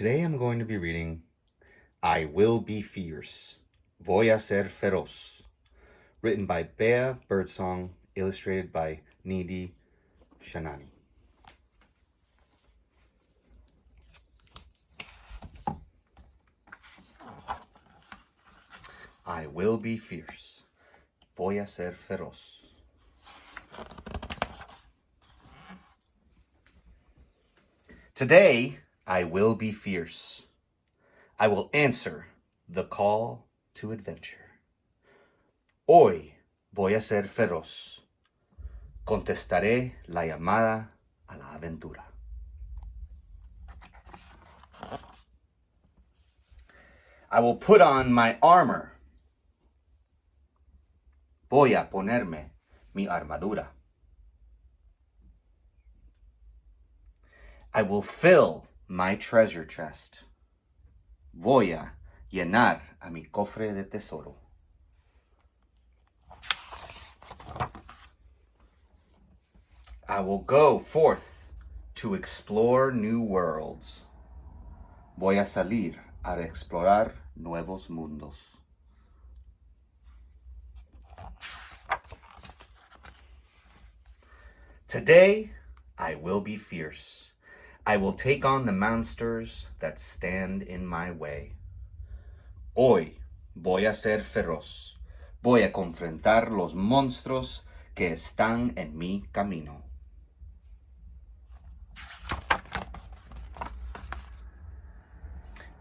Today I'm going to be reading I Will Be Fierce, Voy a Ser Feroz, written by Bea Birdsong, illustrated by Nidhi Shanani. I will be fierce, voy a ser feroz. Today, I will be fierce. I will answer the call to adventure. Hoy voy a ser feroz. Contestaré la llamada a la aventura. I will put on my armor. Voy a ponerme mi armadura. I will fill my treasure chest. Voy a llenar a mi cofre de tesoro. I will go forth to explore new worlds. Voy a salir a explorar nuevos mundos. Today, I will be fierce. I will take on the monsters that stand in my way. Hoy voy a ser feroz. Voy a confrontar los monstruos que están en mi camino.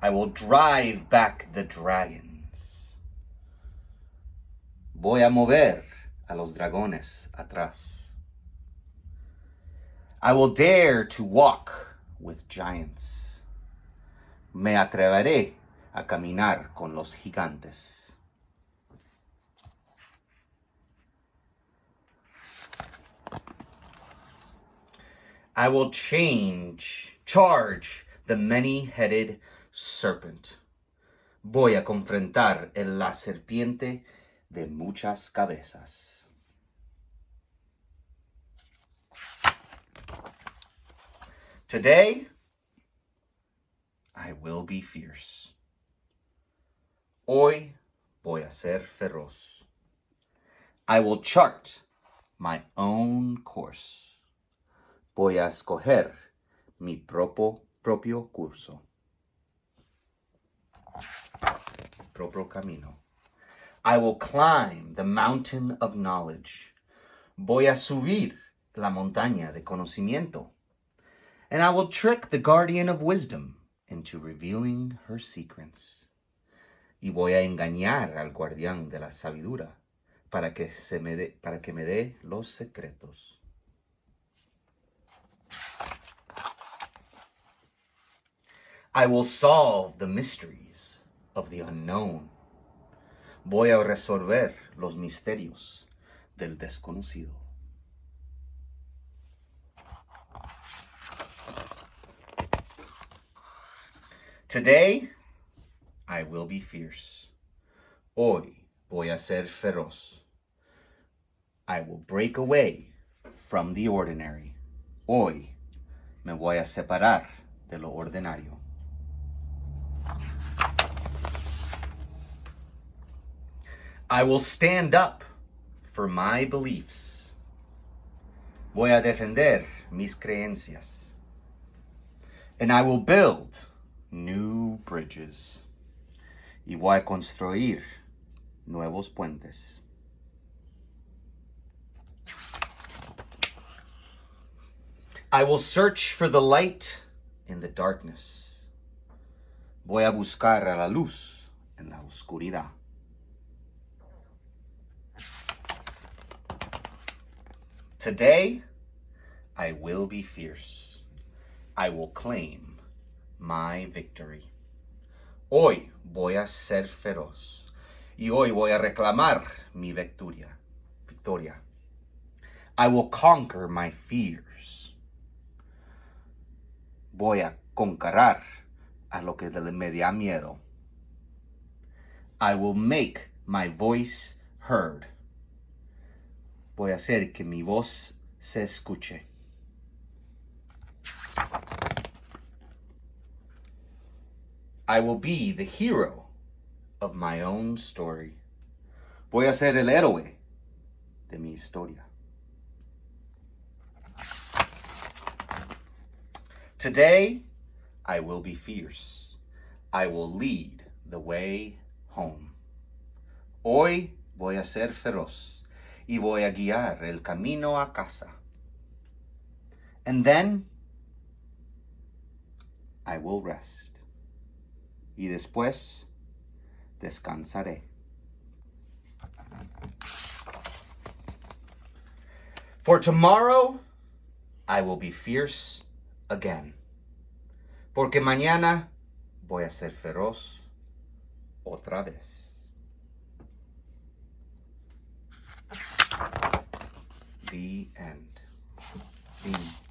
I will drive back the dragons. Voy a mover a los dragones atrás. I will dare to walk with giants. Me atreveré a caminar con los gigantes. I will charge the many-headed serpent. Voy a confrontar la serpiente de muchas cabezas. Today, I will be fierce. Hoy voy a ser feroz. I will chart my own course. Voy a escoger mi propio curso. Propio camino. I will climb the mountain of knowledge. Voy a subir la montaña de conocimiento. And I will trick the guardian of wisdom into revealing her secrets. Y voy a engañar al guardián de la sabiduría para que me dé los secretos. I will solve the mysteries of the unknown. Voy a resolver los misterios del desconocido. Today, I will be fierce. Hoy voy a ser feroz. I will break away from the ordinary. Hoy me voy a separar de lo ordinario. I will stand up for my beliefs. Voy a defender mis creencias. And I will build new bridges. Y voy a construir nuevos puentes. I will search for the light in the darkness. Voy a buscar a la luz en la oscuridad. Today, I will be fierce. I will claim my victory. Hoy voy a ser feroz. Y hoy voy a reclamar mi victoria. I will conquer my fears. Voy a conquerir a lo que me da miedo. I will make my voice heard. Voy a hacer que mi voz se escuche. I will be the hero of my own story. Voy a ser el héroe de mi historia. Today, I will be fierce. I will lead the way home. Hoy voy a ser feroz y voy a guiar el camino a casa. And then, I will rest. Y después, descansaré. For tomorrow, I will be fierce again. Porque mañana voy a ser feroz otra vez. The end. The